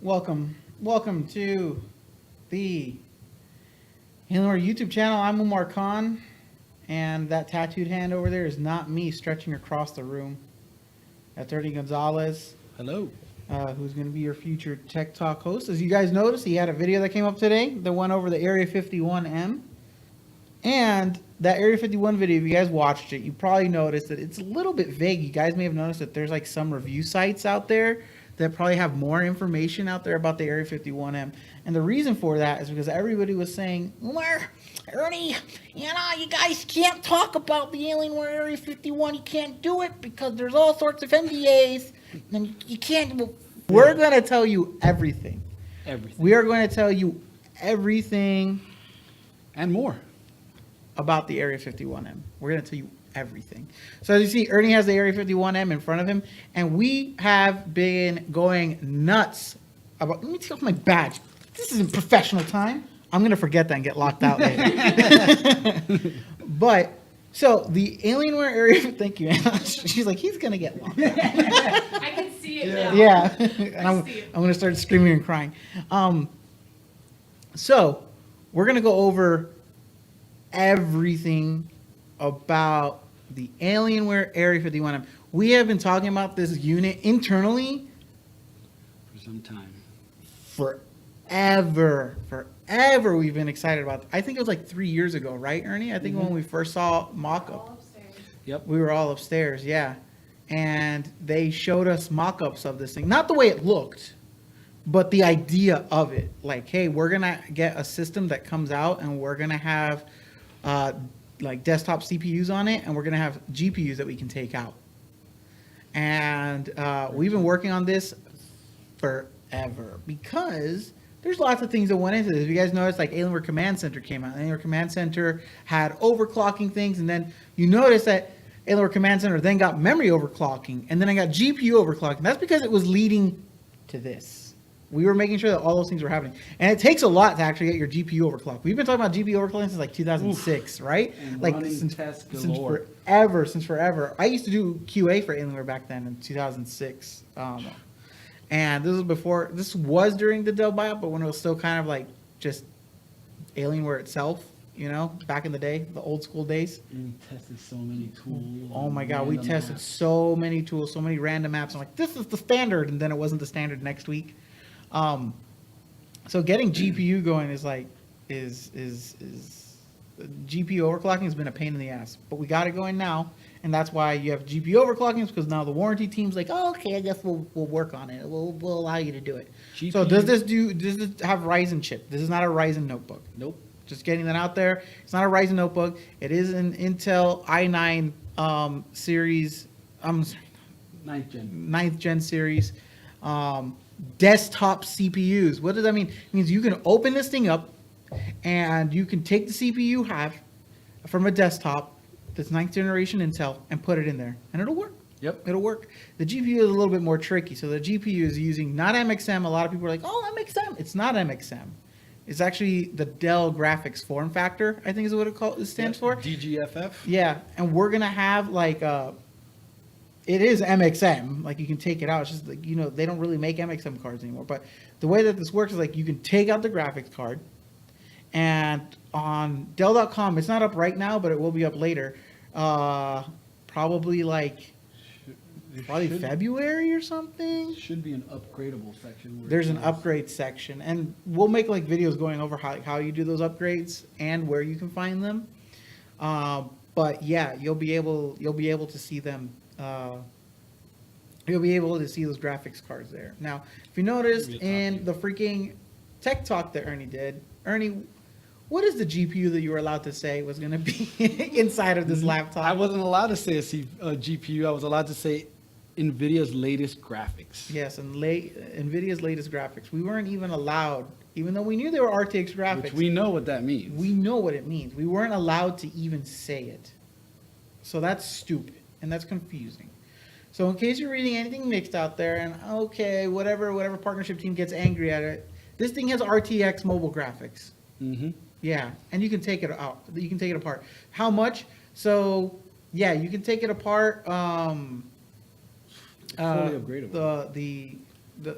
Welcome to the Alienware YouTube channel. I'm Umar Khan, and that tattooed hand over there is not me stretching across the room. That's Ernie Gonzalez, Hello. who's going to be your future Tech Talk host. As you guys noticed, he had a video that came up today that went over the Area-51m. And that Area 51 video, if you guys watched it, you probably noticed that it's a little bit vague. You guys may have noticed that there's like some review sites out there that probably have more information out there about the Area 51m. And the reason for that is because everybody was saying, Umar, Ernie, you guys can't talk about the Alienware Area 51. You can't do it because there's all sorts of NDAs. And you can't. Well, we're going to tell you everything. Everything. We are going to tell you everything And more. about the Area 51m. We're going to tell you everything. So as you see, Ernie has the Area 51m in front of him, and we have been going nuts about, let me take off my badge. This isn't professional time. I'm going to forget that and get locked out later. But, so the Alienware Area, thank you, Anna. She's like, he's going to get locked out. I can see it now. Yeah. And I'm going to start screaming and crying. So, we're going to go over everything about the Alienware Area 51m. We have been talking about this unit internally For some time. forever. We've been excited about it. I think it was like 3 years ago, right, Ernie? I think when we first saw mock-up. All upstairs. Yep. We were all upstairs, yeah. And they showed us mock-ups of this thing. Not the way it looked, but the idea of it. Like, hey, we're going to get a system that comes out and we're going to have like desktop CPUs on it, and we're going to have GPUs that we can take out. And we've been working on this forever because there's lots of things that went into this. If you guys noticed, like Alienware Command Center came out. Alienware Command Center had overclocking things, and then you notice that Alienware Command Center then got memory overclocking, and then I got GPU overclocking. That's because it was leading to this. We were making sure that all those things were happening. And it takes a lot to actually get your GPU overclocked. We've been talking about GPU overclocking since like 2006, right? And Like running since tests galore. forever. I used to do QA for Alienware back then in 2006. And this was during the Dell buyout, but when it was still kind of like just Alienware itself, back in the day, the old school days. And tested so many tools. Oh my God, we random tested apps. so many tools, so many random apps. I'm like, this is the standard, and then it wasn't the standard next week. So getting GPU going is GPU overclocking has been a pain in the ass, but we got it going now, and that's why you have GPU overclocking, because now the warranty team's like, oh, okay, I guess we'll work on it. We'll allow you to do it. GPU. So does this have Ryzen chip? This is not a Ryzen notebook. Nope. Just getting that out there. It's not a Ryzen notebook. It is an Intel i9 series. I'm sorry, 9th gen series. Desktop CPUs. What does that mean? It means you can open this thing up and you can take the CPU you have from a desktop that's 9th generation Intel and put it in there, and it'll work. Yep. It'll work. The GPU is a little bit more tricky. So the GPU is using not MXM. A lot of people are like, oh, MXM. It's not MXM. It's actually the Dell graphics form factor, I think is what it stands for. DGFF. Yeah, and we're gonna have like it is MXM, like you can take it out. It's just like, they don't really make MXM cards anymore. But the way that this works is like you can take out the graphics card, and on Dell.com, it's not up right now, but it will be up later. Probably February or something. Should be an upgradable section. Where There's it an says- upgrade section, and we'll make like videos going over how you do those upgrades and where you can find them. But yeah, you'll be able to see them. You'll be able to see those graphics cards there. Now, if you noticed in the freaking tech talk that Ernie did, Ernie, what is the GPU that you were allowed to say was going to be inside of this laptop? I wasn't allowed to say a GPU. I was allowed to say NVIDIA's latest graphics. Yes, and NVIDIA's latest graphics. We weren't even allowed, even though we knew they were RTX graphics. Which we know what that means. We know what it means. We weren't allowed to even say it. So that's stupid, and that's confusing. So in case you're reading anything mixed out there, and okay, whatever partnership team gets angry at it, this thing has RTX mobile graphics. Mm-hmm. Yeah, and you can take it out. You can take it apart. How much? So yeah, you can take it apart. Fully upgradable.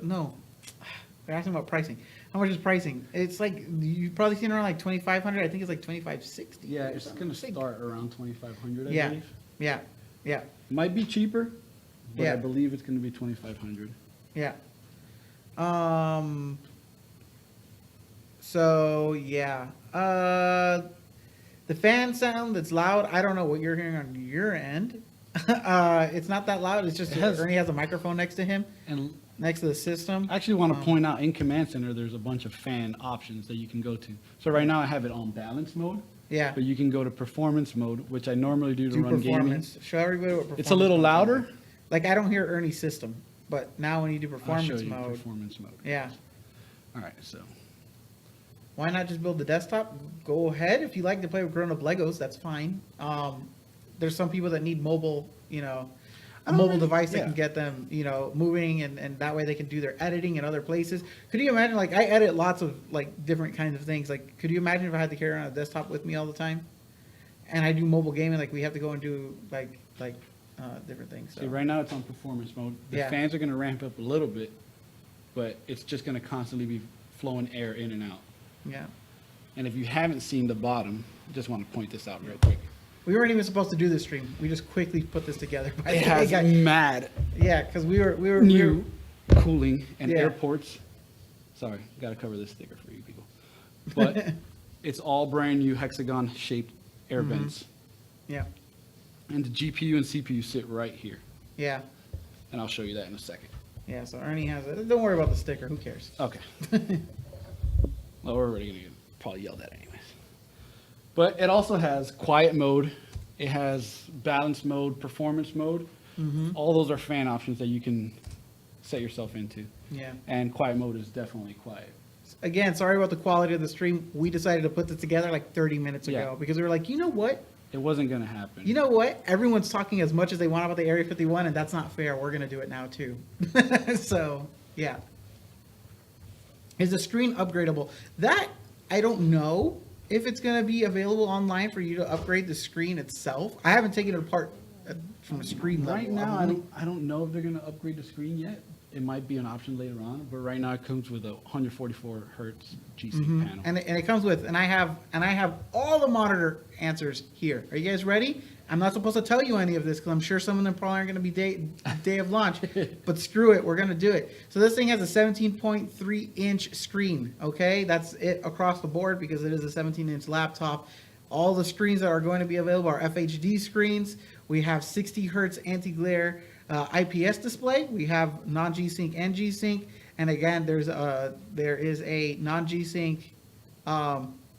No, They're asking about pricing. How much is pricing? It's like, you've probably seen around like 2,500. I think it's like 2,560. Yeah, it's going to start around 2,500, I Yeah, believe. yeah, yeah, Might be cheaper, but Yeah. I believe it's going to be 2,500. yeah. So yeah, the fan sound that's loud. I don't know what you're hearing on your end. It's not that loud. It's just Ernie has a microphone next to him, And next to the system. I actually want to point out in Command Center, there's a bunch of fan options that you can go to. So right now I have it on balance mode, Yeah. but you can go to performance mode, which I normally do to Do run gaming. performance. Show everybody what performance. It's a little mode sounds louder. Like I don't hear Ernie's system, but now when you do I'll performance show you mode, performance mode. yeah. All right, so Why not just build the desktop? Go ahead. If you like to play with grown-up Legos, that's fine. There's some people that need mobile, a mobile device that yeah. can get them, moving, and that way they can do their editing in other places. Could you imagine, like, I edit lots of, like, different kinds of things. Like, could you imagine if I had to carry around a desktop with me all the time? And I do mobile gaming, like, we have to go and do, like, different things. So. see, right now it's on performance mode. The Yeah. fans are going to ramp up a little bit, but it's just going to constantly be flowing air in and out. Yeah. And if you haven't seen the bottom, I just want to point this out real quick. We weren't even supposed to do this stream. We just quickly put this together. by It the way, has guys. mad Yeah, because we were new cooling and Yeah. airports. Sorry, got to cover this sticker for you people. But it's all brand new hexagon shaped air Mm-hmm. vents. Yeah, And the GPU and CPU sit right here. yeah, And I'll show you that in a second. yeah. So Ernie has it. Don't worry about the sticker. Who cares? Okay. Well, we're already going to get probably yelled at anyways. But it also has quiet mode. It has balance mode, performance mode. Mm-hmm. All those are fan options that you can set yourself into. Yeah. And quiet mode is definitely quiet. Again, sorry about the quality of the stream. We decided to put this together like 30 minutes ago Yeah. because we were like, you know what? It wasn't going to happen. You know what? Everyone's talking as much as they want about the Area 51, and that's not fair. We're going to do it now too. So, yeah. Is the screen upgradable? That, I don't know if it's going to be available online for you to upgrade the screen itself. I haven't taken it apart from a screen level. Right now, I don't know if they're going to upgrade the screen yet. It might be an option later on, but right now it comes with a 144 hertz G-Sync panel. And it comes with, and I have all the monitor answers here. Are you guys ready? I'm not supposed to tell you any of this because I'm sure some of them probably aren't going to be day of launch, but screw it, we're going to do it. So this thing has a 17.3 inch screen. Okay, that's it across the board because it is a 17-inch laptop. All the screens that are going to be available are FHD screens. We have 60 hertz anti-glare IPS display. We have non-G-Sync and G-Sync. And again, there is a non-G-Sync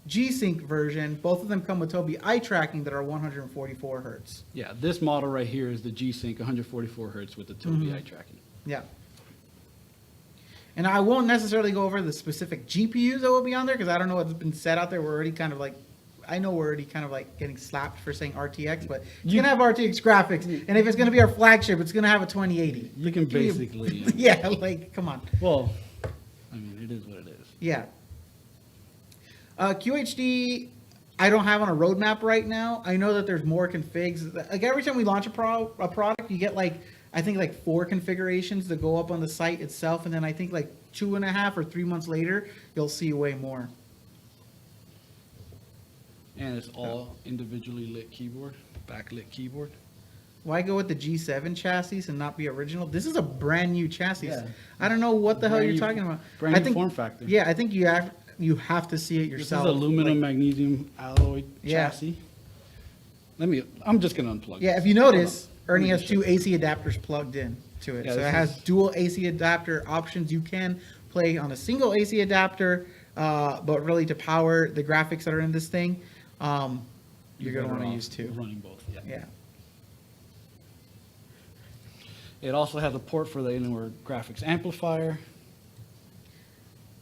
G-Sync version. Both of them come with Tobii eye tracking that are 144 hertz. Yeah, this model right here is the G-Sync 144 hertz with the Tobii eye tracking. Yeah. And I won't necessarily go over the specific GPUs that will be on there because I don't know what's been said out there. We're already kind of like, I know we're already kind of like getting slapped for saying RTX, but it's going to have RTX graphics. And if it's going to be our flagship, it's going to have a 2080. You can basically, Yeah, like, come on. well, I mean, it is what it is. Yeah. QHD, I don't have on a roadmap right now. I know that there's more configs. Like every time we launch a product, you get like, I think like 4 configurations that go up on the site itself. And then I think like 2.5 or 3 months later, you'll see way more. And it's all individually lit keyboard, backlit keyboard. Why go with the G7 chassis and not be original? This is a brand new chassis. Yeah. I don't know what the hell Brand you're new- talking about. brand I new think, form factor. Yeah, I think you have to see it This is yourself. aluminum Like, magnesium alloy Yeah. chassis. I'm just going to unplug yeah, this. if you notice, Hold on. Ernie Let has me just 2 show AC adapters plugged in to it. Yeah, So it this has is- dual AC adapter options. You can play on a single AC adapter, but really to power the graphics that are in this thing, you're going to want to use 2. Running both, yeah. Yeah. It also has a port for the Alienware graphics amplifier.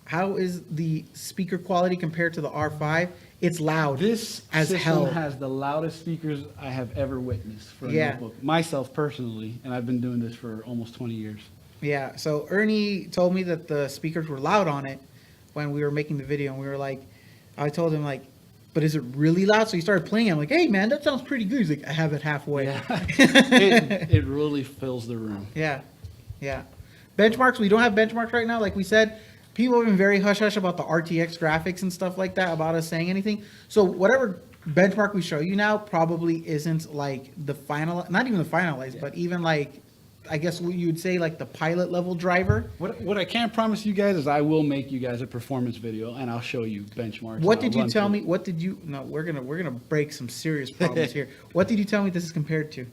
How is the speaker quality compared to the R5? It's loud. This as system hell. has the loudest speakers I have ever witnessed for a Yeah. notebook. Myself personally, and I've been doing this for almost 20 years. Yeah, so Ernie told me that the speakers were loud on it when we were making the video, and we were like, I told him like, but is it really loud? So he started playing. I'm like, hey man, that sounds pretty good. He's like, I have it halfway. it really fills the room. Yeah, yeah. Benchmarks, we don't have benchmarks right now. Like we said, people have been very hush-hush about the RTX graphics and stuff like that, about us saying anything. So whatever benchmark we show you now probably isn't like the final, not even the finalized, but even like, I guess what you would say like the pilot level driver. What I can promise you guys is I will make you guys a performance video and I'll show you benchmarks. What did you tell me? What did you, no, we're gonna break some serious problems here. What did you tell me this is compared to,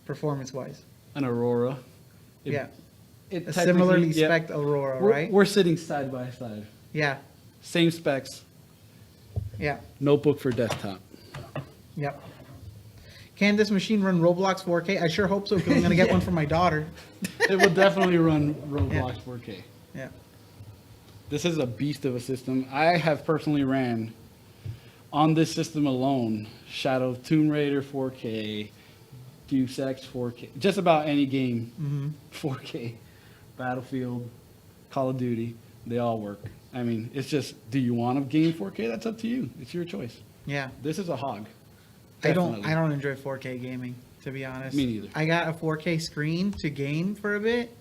performance-wise? An Aurora. Yeah. It A similarly technically- yeah. spec'd Aurora, We're- right? We're sitting side by side. Yeah, Same specs. yeah, Notebook for desktop. yep. Can this machine run Roblox 4K? I sure hope so, because I'm gonna get one for my daughter. It will definitely run Roblox 4K. Yeah. This is a beast of a system. I have personally ran on this system alone Shadow of Tomb Raider 4K, Deus Ex 4K, just about any game 4K, Battlefield, Call of Duty, they all work. I mean, it's just, do you want to game 4K? That's up to you. It's your choice. Yeah. This is a hog. I Definitely. don't enjoy 4K gaming, to be honest. Me neither. I got a 4K screen to game for a bit.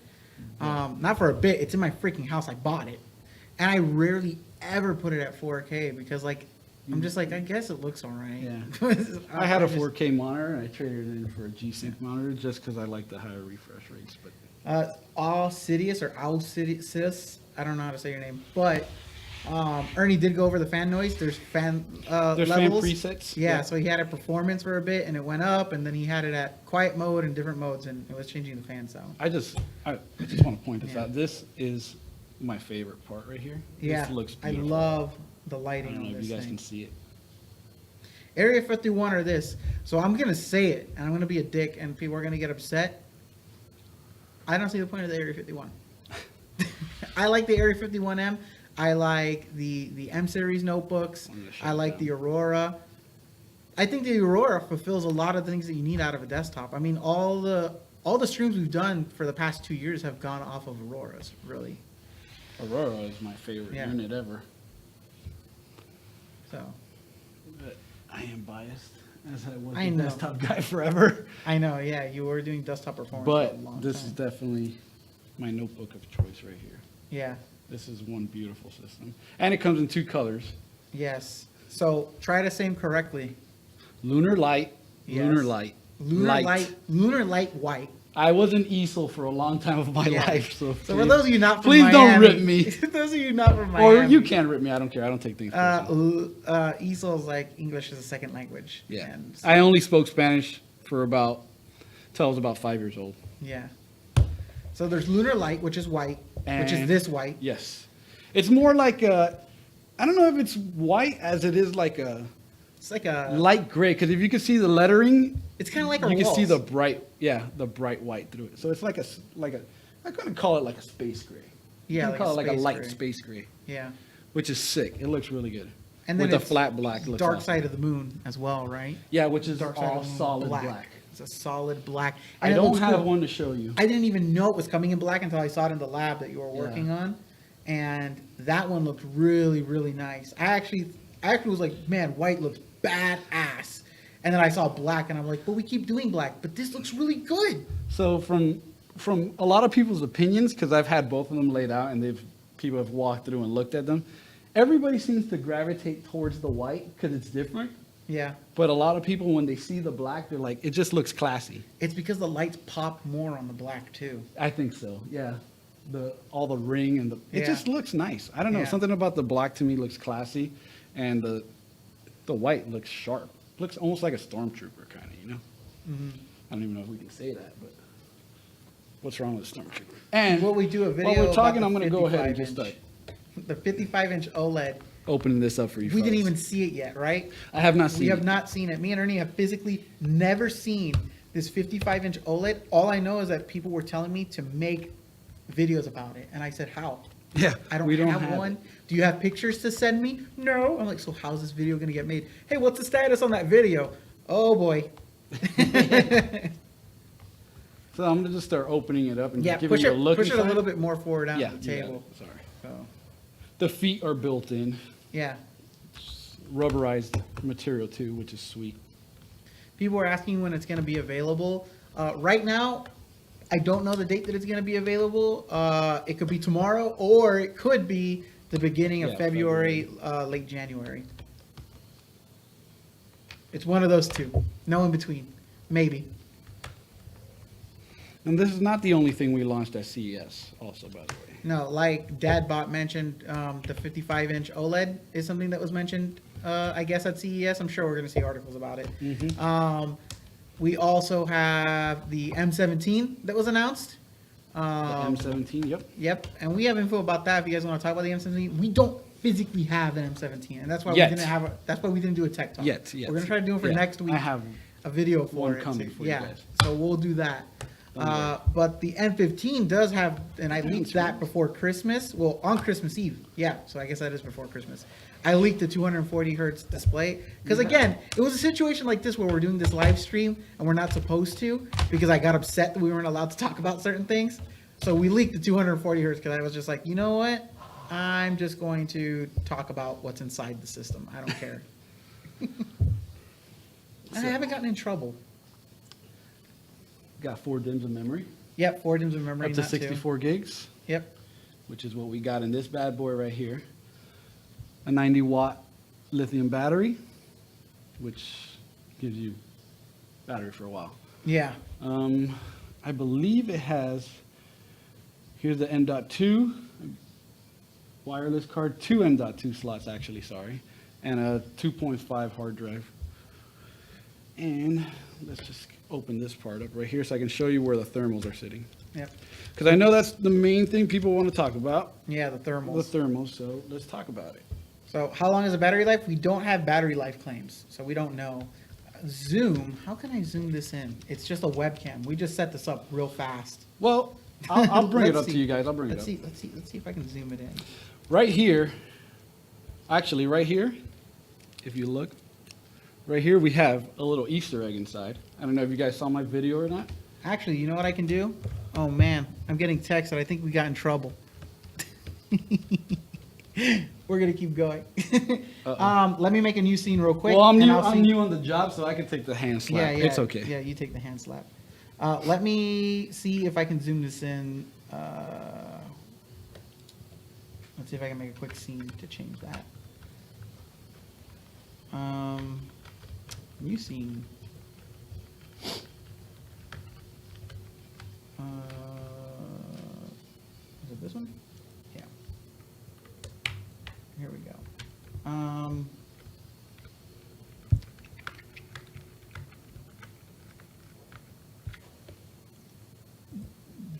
Not for a bit. It's in my freaking house. I bought it, and I rarely ever put it at 4K because like I'm just like I guess it looks alright. Yeah. I had a 4K monitor and I traded it in for a G-Sync monitor just because I like the higher refresh rates. But Alcidius or Alcidius, I don't know how to say your name, but Ernie did go over the fan noise. There's fan there's fan levels. presets. Yeah, so he had it performance for a bit, and it went up, and then he had it at quiet mode and different modes, and it was changing the fan sound. I just want to point this Yeah. out. This is my favorite part right here. Yeah, This looks I beautiful. love the I lighting don't know on if this you guys thing. can see it. Area 51 or this. So I'm gonna say it, and I'm gonna be a dick, and people are gonna get upset. I don't see the point of the Area 51. I like the Area 51M. I like the M series notebooks. I'm gonna shut I it like down. the Aurora. I think the Aurora fulfills a lot of the things that you need out of a desktop. I mean, all the streams we've done for the past 2 years have gone off of Auroras, really. Aurora is my favorite Yeah. unit ever. So But I am biased, as I was I a know. desktop guy forever. I know, yeah, you were doing desktop performance for a long But this time. is definitely my notebook of choice right here. Yeah. This is one beautiful system. And it comes in 2 colors. Yes. So try to say them correctly. Lunar Light, Yes. Lunar Light. Lunar Light white. I was an easel for a long time of my Yeah. life, so So for those of you not from please don't Miami, rip me. those of you not from Miami, Or you can rip me, I don't care, I don't take things personally. ESOL is like English as a second language. Yeah. And so- I only spoke Spanish for till I was about 5 years old. yeah. So there's Lunar Light, which is white, which is And- this white. Yes. It's more like I don't know if it's white as it is like a It's like a. light gray, because if you can see the lettering, It's kind of like our you can walls. see the bright white through it. So it's like I kind of call it like a space gray. Yeah, You can call it like a space light gray. space gray, Yeah. which is sick. It looks really good. And then with the it's flat black. Looks Dark awesome. Side of the Moon as well, right? Yeah, which is Dark Side all of the Moon, solid black. It's a solid black. I And it don't looks have cool. one to show you. I didn't even know it was coming in black until I saw it in the lab that you were Yeah. working on, and that one looked really, really nice. I actually was like, man, white looks badass, and then I saw black, and I'm like, but we keep doing black, but this looks really good. So from a lot of people's opinions, because I've had both of them laid out, and people have walked through and looked at them. Everybody seems to gravitate towards the white because it's different. Yeah, But a lot of people, when they see the black, they're like, it just looks classy. it's because the lights pop more on the black too. I think so. Yeah. All the ring and it Yeah. just looks nice. I don't know. Yeah. Something about the black to me looks classy, and the white looks sharp. Looks almost like a stormtrooper kind of, you know. Mm-hmm. I don't even know if we can say that, but what's wrong with a stormtrooper? And Will we do a video while we're about talking, the I'm going to go ahead and just 55 start The 55-inch OLED. opening this up for you. We didn't fellas. even see it yet, right? I have not seen We have it. not seen it. Me and Ernie have physically never seen this 55-inch OLED. All I know is that people were telling me to make videos about it, and I said, "How? Yeah, I don't we have one. it. Do you have pictures to send me? No." I'm like, "So how's this video gonna get made? Hey, what's the status on that video? Oh boy." So I'm going to just start opening it up and Yeah, just giving push you it, a look push it a inside. little bit more forward on Yeah, the you got it. table. Sorry. So, The feet are built in. yeah. Rubberized material too, which is sweet. People are asking when it's going to be available. Right now, I don't know the date that it's going to be available. It could be tomorrow, or it could be the beginning of Yeah, February, late January. It's one of those two. No in between. Maybe. And this is not the only thing we launched at CES also, by the way. No, like Dadbot mentioned, the 55-inch OLED is something that was mentioned, I guess, at CES. I'm sure we're going to see articles about it. We also have the M17 that was announced. The M17, yep. Yep, and we have info about that. If you guys want to talk about the M17, we don't physically have an M17, and that's why Yet. we didn't have. That's why we didn't do a tech talk. Yet. We're gonna try to do it for Yeah, next week. I have a video for one it. coming for you yeah, guys. so we'll do that. But the M15 does have, and I leaked that before Christmas. Well, on Christmas Eve. Yeah, so I guess that is before Christmas. I leaked the 240 hertz display because again, it was a situation like this where we're doing this live stream and we're not supposed to because I got upset that we weren't allowed to talk about certain things. So we leaked the 240 hertz because I was just like, you know what? I'm just going to talk about what's inside the system. I don't care. I haven't gotten in trouble. Got 4 DIMMs of memory, Yep, 4 DIMMs of memory. up to not two. 64 gigs, Yep. which is what we got in this bad boy right here. A 90-watt lithium battery, which gives you battery for a while. Yeah. I believe it has, here's the M.2 wireless card, 2 M.2 slots actually, sorry, and a 2.5 hard drive. And let's just open this part up right here so I can show you where the thermals are sitting. Yep. Because I know that's the main thing people want to talk about, Yeah, the thermals. the thermals, so let's talk about it. So how long is the battery life? We don't have battery life claims, so we don't know. Zoom, how can I zoom this in? It's just a webcam. We just set this up real fast. Well, I'll bring it Let's up to see. you guys. I'll bring it Let's up. see if I can zoom it in. Right here, actually right here, if you look, right here we have a little Easter egg inside. I don't know if you guys saw my video or not. Actually, you know what I can do? Oh man, I'm getting text that I think we got in trouble. We're gonna keep going. Let me make a new scene real quick. Well, I'm and new. I'll I'm see- new on the job, so I can take the hand slap. Yeah, yeah, It's okay. Yeah, you take the hand slap. Let me see if I can zoom this in. Let's see if I can make a quick scene to change that. New scene. Is it this one? Yeah. Here we go.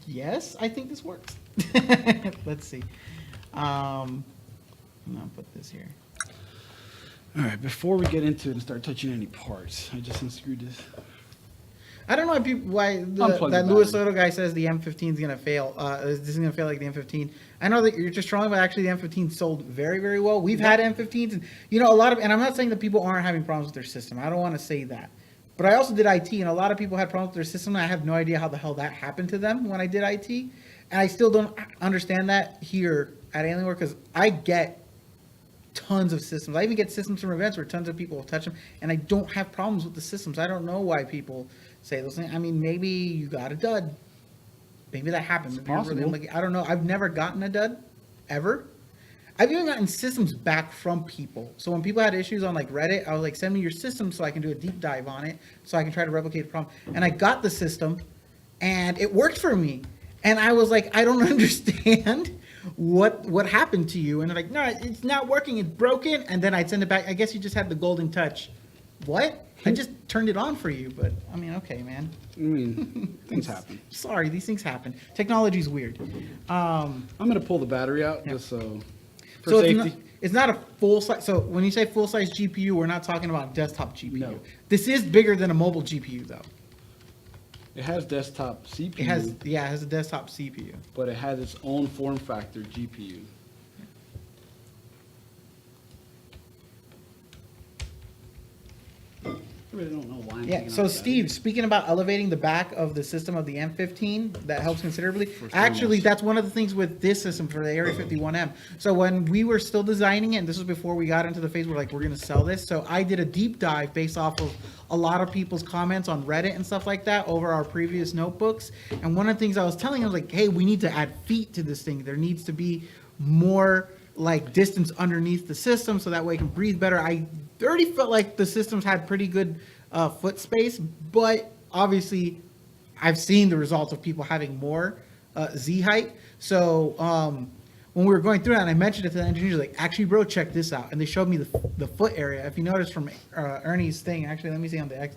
Yes, I think this works. Let's see. I'm gonna put this here. All right. Before we get into it and start touching any parts, I just unscrewed this. I don't know why Unplug that the Louis battery. Soto guy says the M15 is gonna fail. This is gonna fail like the M15. I know that you're just trolling, but actually the M15 sold very, very well. We've had M15s, and a lot of, and I'm not saying that people aren't having problems with their system. I don't want to say that, but I also did IT, and a lot of people had problems with their system. And I have no idea how the hell that happened to them when I did IT, and I still don't understand that here at Alienware because I get tons of systems. I even get systems from events where tons of people will touch them, and I don't have problems with the systems. I don't know why people say those things. I mean, maybe you got a dud. Maybe that happened. Maybe you're really possible. unlucky. I don't know. I've never gotten a dud, ever. I've even gotten systems back from people. So when people had issues on like Reddit, I was like, send me your system so I can do a deep dive on it, so I can try to replicate the problem. And I got the system, and it worked for me. And I was like, I don't understand what happened to you. And they're like, no, it's not working. It's broken. And then I'd send it back. I guess you just had the golden touch. What? I just turned it on for you. But I mean, okay, man. I mean, things happen. Sorry, these things happen. Technology's weird. I'm gonna pull the battery out just so for So safety. it's not a full size. So when you say full size GPU, we're not talking about desktop GPU. No. This is bigger than a mobile GPU, though. It has desktop CPU, It has a desktop CPU. but it has its own form factor GPU. There really don't know why I'm Yeah, taking so out the Steve, battery. speaking about elevating the back of the system of the M15, that helps considerably. For Actually, thermals. that's one of the things with this system for the Area-51m. So when we were still designing it, and this was before we got into the phase where like, we're gonna sell this, so I did a deep dive based off of a lot of people's comments on Reddit and stuff like that over our previous notebooks. And one of the things I was telling them was like, hey, we need to add feet to this thing. There needs to be more like distance underneath the system so that way it can breathe better. I already felt like the systems had pretty good foot space, but obviously I've seen the results of people having more Z height. So when we were going through that, and I mentioned it to the engineers, like, actually, bro, check this out. And they showed me the foot area. If you notice from Ernie's thing, actually, let me see on the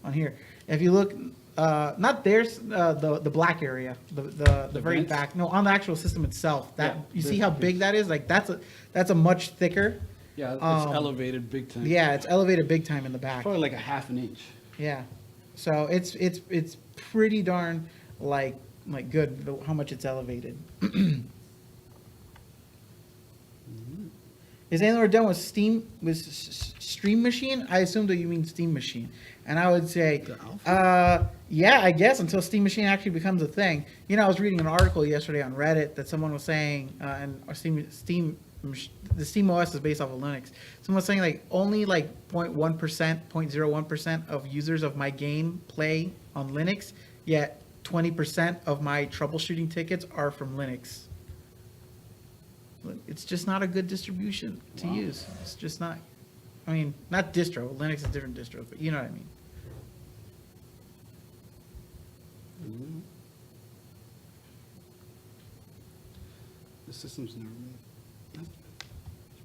on here. If you look, not there's the black area, the very vents? back. No, on the actual system itself. That Yeah, you see this how piece. big that is? Like that's a much thicker. Yeah, it's elevated big time. Yeah, it's elevated big time in the back. Probably like a half an inch. Yeah, so it's pretty darn like good how much it's elevated. Is Alienware done with Stream Machine? I assume that you mean Steam Machine, and I would say, The alpha? yeah, I guess until Steam Machine actually becomes a thing. You know, I was reading an article yesterday on Reddit that someone was saying, and the Steam OS is based off of Linux. Someone was saying like only like 0.1%, 0.01% of users of my game play on Linux, yet 20% of my troubleshooting tickets are from Linux. It's just not a good distribution to use. It's just not. I mean, not distro. Linux is different distro, but you know what I mean. The system's never been. That's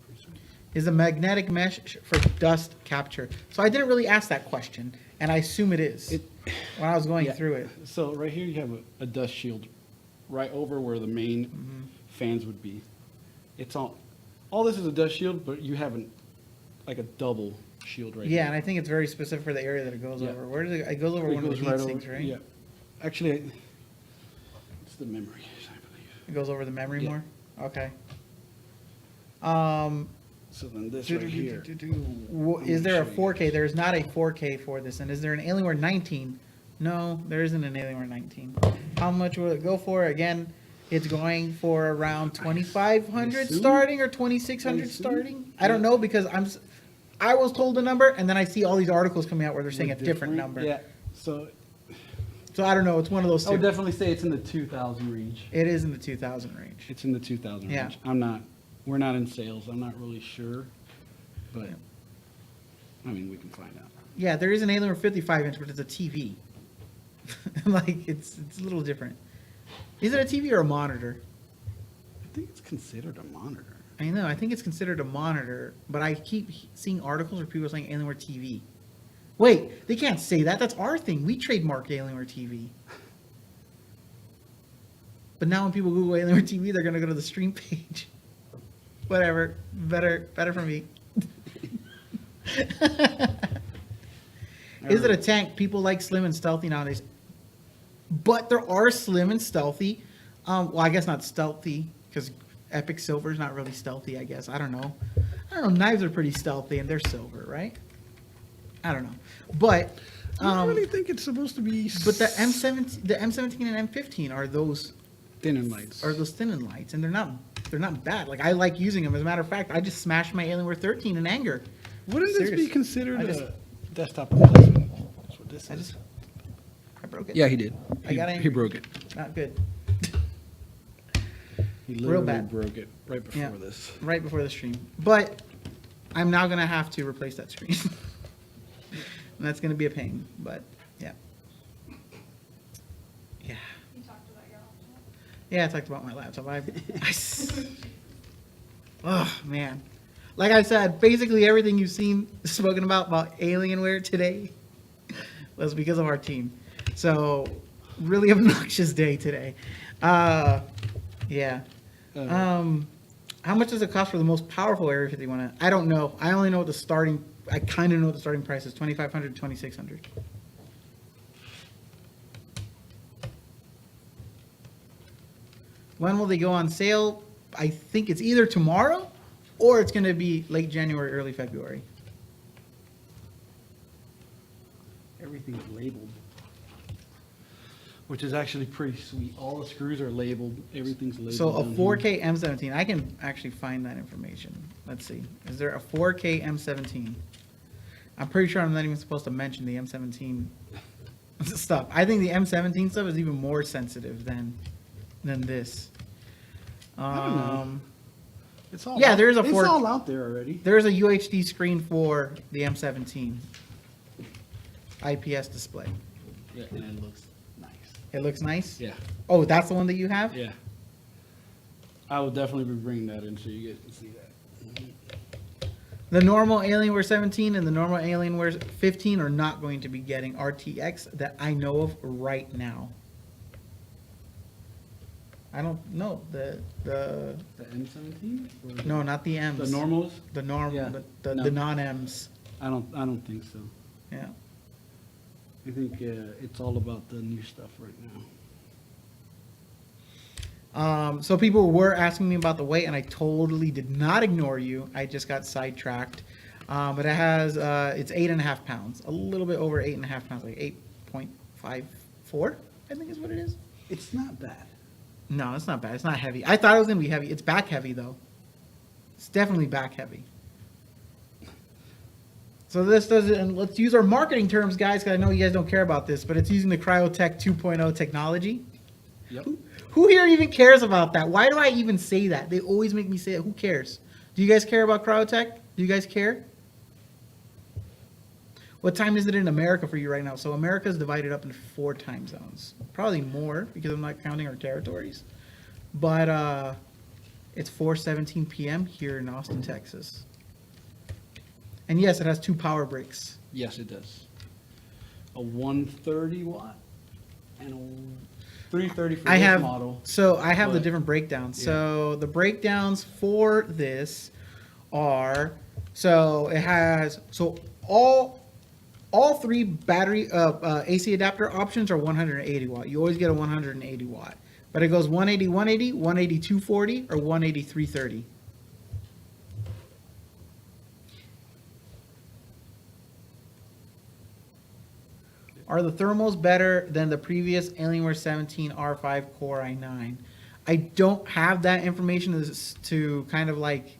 pretty sweet. Is a magnetic mesh for dust capture? So I didn't really ask that question, and I assume it is when I was going Yeah. through it. So right here you have a dust shield right over where the main Mm-hmm. fans would be. It's all this is a dust shield, but you have like a double shield right Yeah, here. and I think it's very specific for the area that it goes Yeah. over. Where does it goes over? It One of the goes heat right sinks, over- right? Yeah. Actually, it's the memory, I believe. It goes over the memory Yeah. more. Okay. So then this right here. Is there a show you 4K? There's not a 4K for this. And is there an Alienware 19? No, there isn't an Alienware 19. How much will it go for? Again, it's going for around 2,500 assume? starting or 2,600 I assume? starting. I don't know because I was told a number and then I see all these articles coming out where they're saying a With different number. Yeah. So So I don't know. It's one of those I would two. definitely say it's in the 2,000 range. It is in the 2,000 range. It's in the 2,000 Yeah. range. We're not in sales. I'm not really sure, but I mean, we can find out. Yeah, there is an Alienware 55-inch, but it's a TV. Like it's a little different. Is it a TV or a monitor? I think it's considered a monitor. I know. I think it's considered a monitor, but I keep seeing articles where people are saying Alienware TV. Wait, they can't say that. That's our thing. We trademarked Alienware TV. But now when people Google Alienware TV, they're gonna go to the stream page. Whatever. Better for me. Is it a tank? People like slim and stealthy nowadays. But there are slim and stealthy. Well, I guess not stealthy, because Epic Silver is not really stealthy, I guess. I don't know. Knives are pretty stealthy, and they're silver, right? I don't know. But I don't really think it's supposed to be. but the M17 and M15 are those thin and lights. thin and lights, and they're not bad. Like, I like using them. As a matter of fact, I just smashed my Alienware 13 in anger. Wouldn't this be Serious. considered I just- a desktop replacement? That's what this I is. broke it. Yeah, he did. I got He broke it. Not good. He Real literally bad. broke it right before Yeah. this. Right before the stream. But I'm now gonna have to replace that screen. And that's gonna be a pain, but yeah. Yeah. You talked about your laptop. Yeah, I talked about my laptop. Oh man. Like I said, basically everything you've seen spoken about Alienware today was because of our team. So really obnoxious day today. Yeah. How much does it cost for the most powerful Area-51? I don't know. I only know what I kind of know what the starting price is, 2,500 to 2,600. When will they go on sale? I think it's either tomorrow or it's going to be late January, early February. everything's labeled, which is actually pretty sweet. All the screws are labeled. Everything's labeled. So a down 4K M17, I can actually find that information. Let's see. Is there a 4K M17? I'm pretty sure I'm not even supposed to mention the M17 stuff. I think the M17 stuff is even more sensitive than this. I don't know. It's all Yeah, out, there's a it's 4K. all out there already. There's a UHD screen for the M17 IPS display. Yeah, and it looks nice. It looks nice. Yeah, Oh, that's the one that you have? yeah. I will definitely be bringing that in so you guys can see that. The normal Alienware 17 and the normal Alienware 15 are not going to be getting RTX that I know of right now. I don't know the The M17? Or no, not the M's. The normals? The normal, Yeah. the No. non-M's. I don't think so. Yeah. I think it's all about the new stuff right now. So people were asking me about the weight, and I totally did not ignore you. I just got sidetracked. But it has it's 8.5 pounds, a little bit over 8.5 pounds, like 8.54, I think is what it is. It's not bad. No, it's not bad. It's not heavy. I thought it was gonna be heavy. It's back heavy though. It's definitely back heavy. So this does it, and let's use our marketing terms, guys, because I know you guys don't care about this, but it's using the Cryotech 2.0 technology. Yep. Who here even cares about that? Why do I even say that? They always make me say it. Who cares? Do you guys care about Cryotech? Do you guys care? What time is it in America for you right now? So America's divided up into 4 time zones. Probably more because I'm not counting our territories. But it's 4:17 p.m. here in Austin, Texas. And yes, it has 2 power breaks. Yes, it does. A 130 watt and a 330 for I this have model. So I have the But- different breakdowns. yeah. So the breakdowns for this are it has all 3 battery AC adapter options are 180 watt. You always get a 180 watt, but it goes 180 180, 180 240, or 180 330. Are the thermals better than the previous Alienware 17 R5 Core i9? I don't have that information to kind of like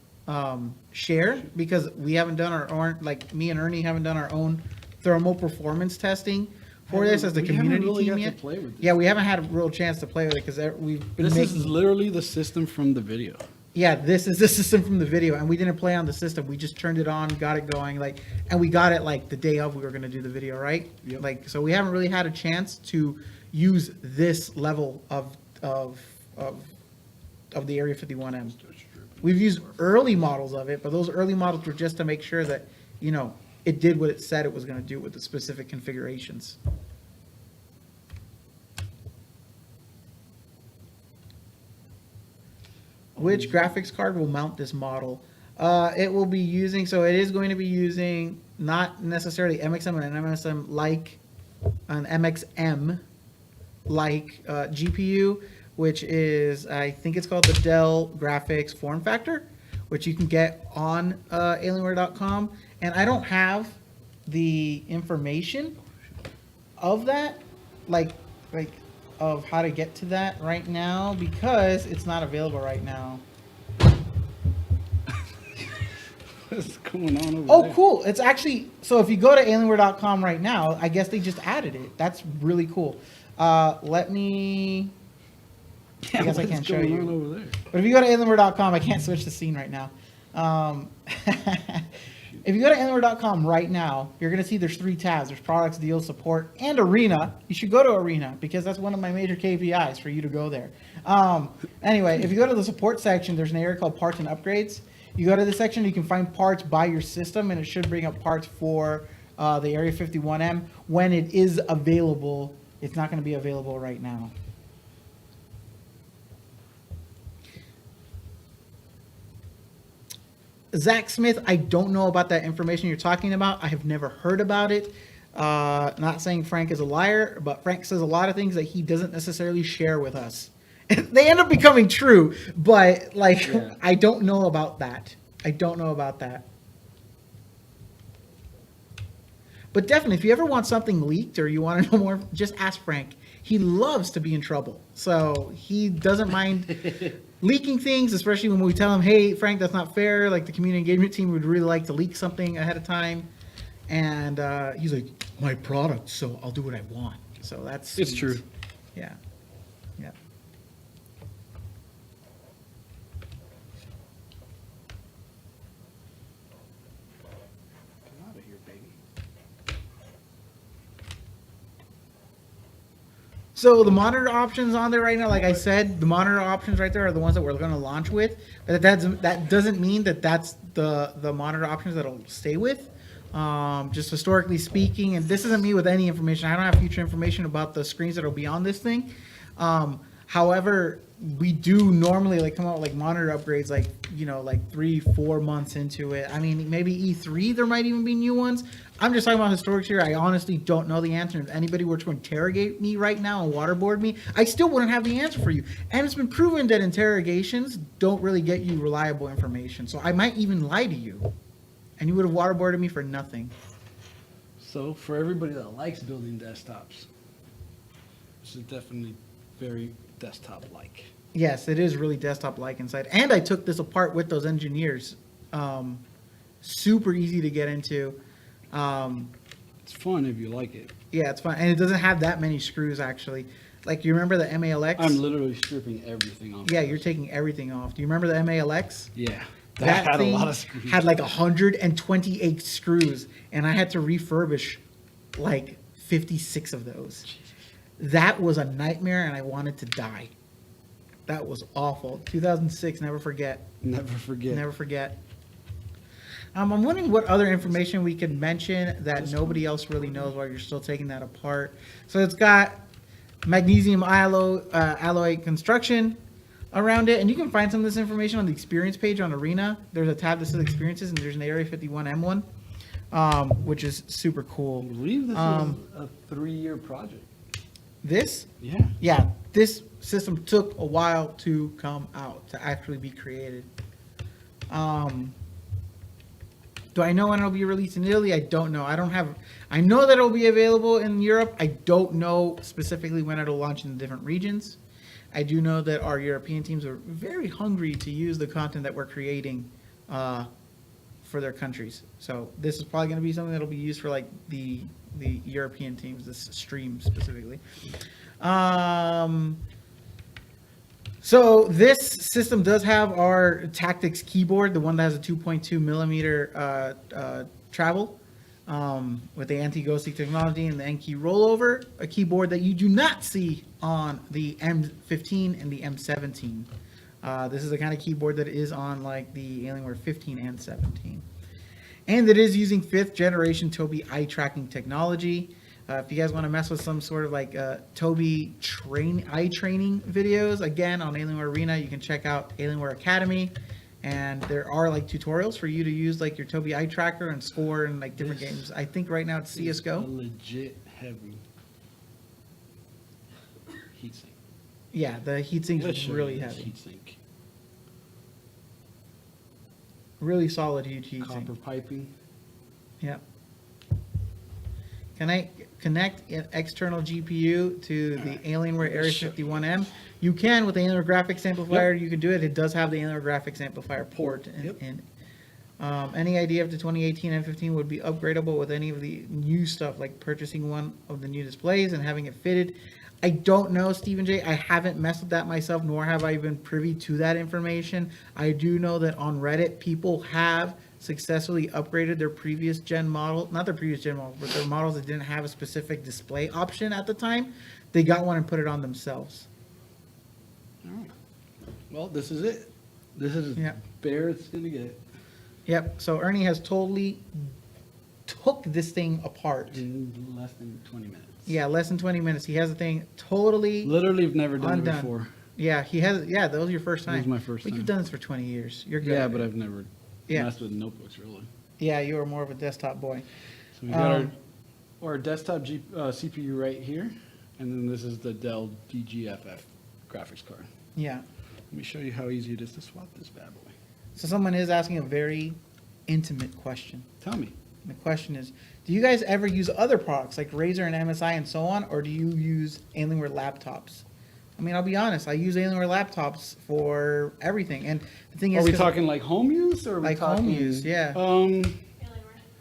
share because we haven't done our own, like me and Ernie haven't done our own thermal performance testing for this as the We haven't community really team got to yet. play with this. Yeah, we haven't had a real chance to play with it because we've been This making. is literally the system from the video. Yeah, this is the system from the video, and we didn't play on the system. We just turned it on, got it going, and we got it like the day of we were going to do the video, right? Yep. Like, so we haven't really had a chance to use this level of the Area-51m. We've used early models of it, but those early models were just to make sure that, it did what it said it was going to do with the specific configurations. Which graphics card will mount this model? It will be using, so it is going to be using not necessarily MXM and an MSM like an MXM like GPU, which is, I think it's called the Dell Graphics Form Factor, which you can get on Alienware.com. And I don't have the information of that, like of how to get to that right now because it's not available right now. What's going on over Oh, there? cool. It's actually, so if you go to Alienware.com right now, I guess they just added it. That's really cool. Let me, I guess I can't show What's going you. on over there? But if you go to Alienware.com, I can't switch the scene right now. If you go to Alienware.com right now, you're going to see there's 3 tabs. There's products, deals, support, and Arena. You should go to Arena because that's one of my major KPIs for you to go there. Anyway, if you go to the support section, there's an area called parts and upgrades. You go to this section, you can find parts by your system, and it should bring up parts for the Area-51m when it is available. It's not going to be available right now. Zach Smith, I don't know about that information you're talking about. I have never heard about it. Not saying Frank is a liar, but Frank says a lot of things that he doesn't necessarily share with us. They end up becoming true, but Yeah. I don't know about that. I don't know about that. But definitely, if you ever want something leaked or you want to know more, just ask Frank. He loves to be in trouble. So he doesn't mind leaking things, especially when we tell him, hey, Frank, that's not fair. Like the community engagement team would really like to leak something ahead of time. And he's like, my product, so I'll do what I want. So that's It's sweet. true. Yeah. Yeah. Come out of here, baby. So the monitor options on there right now, like I said, the monitor options right there are the ones that we're going to launch with. But that doesn't mean that that's the monitor options that it'll stay with. Just historically speaking, and this isn't me with any information. I don't have future information about the screens that will be on this thing. However, we do normally like come out with like monitor upgrades, like, you know, like 3-4 months into it. I mean, maybe E3 there might even be new ones. I'm just talking about historics here. I honestly don't know the answer. If anybody were to interrogate me right now and waterboard me, I still wouldn't have the answer for you. And it's been proven that interrogations don't really get you reliable information. So I might even lie to you, and you would have waterboarded me for nothing. So for everybody that likes building desktops, this is definitely very desktop-like. Yes, it is really desktop-like inside. And I took this apart with those engineers. Super easy to get into. It's fun if you like it. Yeah, it's fun. And it doesn't have that many screws, actually. Like, you remember the MALX? I'm literally stripping everything off. Yeah, you're taking everything off. Do you remember the MALX? Yeah. That had a lot of screws. Had like 128 screws, and I had to refurbish like 56 of those. That was a nightmare, and I wanted to die. That was awful. 2006, never forget. Never forget. Never forget. I'm wondering what other information we could mention that nobody else really knows while you're still taking that apart. So it's got magnesium alloy construction around it, and you can find some of this information on the experience page on Arena. There's a tab that says experiences, and there's an Area-51m one, which is super cool. I believe this is a 3-year project. This? Yeah. Yeah, this system took a while to come out, to actually be created. Do I know when it'll be released in Italy? I don't know. I know that it'll be available in Europe. I don't know specifically when it'll launch in the different regions. I do know that our European teams are very hungry to use the content that we're creating for their countries. So this is probably going to be something that'll be used for like the European teams, this stream specifically. So this system does have our Tactics keyboard, the one that has a 2.2 millimeter travel with the anti-ghosting technology and the N key rollover, a keyboard that you do not see on the M15 and the M17. This is the kind of keyboard that is on like the Alienware 15 and 17. And it is using 5th generation Tobii eye tracking technology. If you guys want to mess with some sort of like Tobii eye training videos, again, on Alienware Arena, you can check out Alienware Academy. And there are like tutorials for you to use like your Tobii eye tracker and score and like different games. I think right now it's CSGO. Legit heavy heatsink. Yeah, the heatsink Let's is show really you this heavy. Heatsink. Really solid, huge Copper heatsink. piping. Yep. Can I connect an external GPU to the Alienware Area-51m? You can with the Alienware graphics amplifier. You can do it. It does have the Alienware graphics amplifier port. In any idea if the 2018 M15 would be upgradable with any of the new stuff, like purchasing one of the new displays and having it fitted? I don't know, Stephen J. I haven't messed with that myself, nor have I been privy to that information. I do know that on Reddit, people have successfully upgraded their previous gen model, not their previous gen model, but their models that didn't have a specific display option at the time. They got one and put it on themselves. All right. Well, this is it. This is as bare as it's going to get. Yep, so Ernie has totally took this thing apart. In less than 20 minutes. Yeah, less than 20 minutes. He has the thing totally Literally, I've never done undone. it before. Yeah, he has. Yeah, that was your first time. It was my first But time. you've done this for 20 years. You're good. Yeah, at but it. I've never Yeah. messed with notebooks, really. Yeah, you are more of a desktop boy. So we got our desktop CPU right here, and then this is the Dell DGFF graphics card. Yeah. Let me show you how easy it is to swap this bad boy. So someone is asking a very intimate question. Tell me. And the question is, do you guys ever use other products like Razer and MSI and so on, or do you use Alienware laptops? I mean, I'll be honest, I use Alienware laptops for everything. And the thing is, Are we 'cause talking like home use or are we like talking home use? Yeah. Alienware.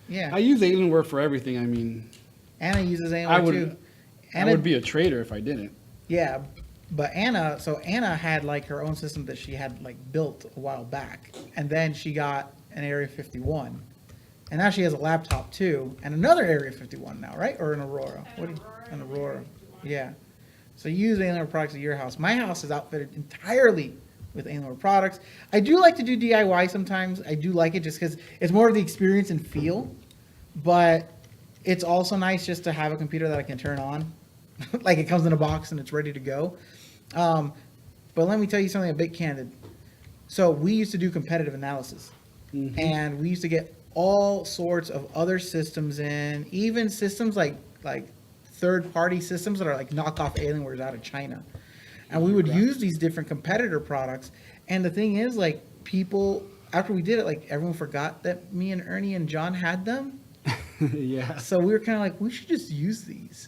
Yeah. I use Alienware for everything. I mean, Anna uses Alienware I would too. I Anna, would be a trader if I didn't. yeah, but Anna had like her own system that she had like built a while back, and then she got an Area-51, and now she has a laptop too, and another Area-51 now, right? Or an Aurora? An Aurora. Yeah. So you use Alienware products at your house. My house is outfitted entirely with Alienware products. I do like to do DIY sometimes. I do like it just because it's more of the experience and feel, but it's also nice just to have a computer that I can turn on. Like it comes in a box and it's ready to go. But let me tell you something a bit candid. So we used to do competitive analysis, and we used to get all sorts of other systems in, even systems like third-party systems that are like knockoff Alienwares out of China. And we would use these different competitor products. And the thing is, like, people, after we did it, like, everyone forgot that me and Ernie and John had them. Yeah. So we were kind of like, we should just use these.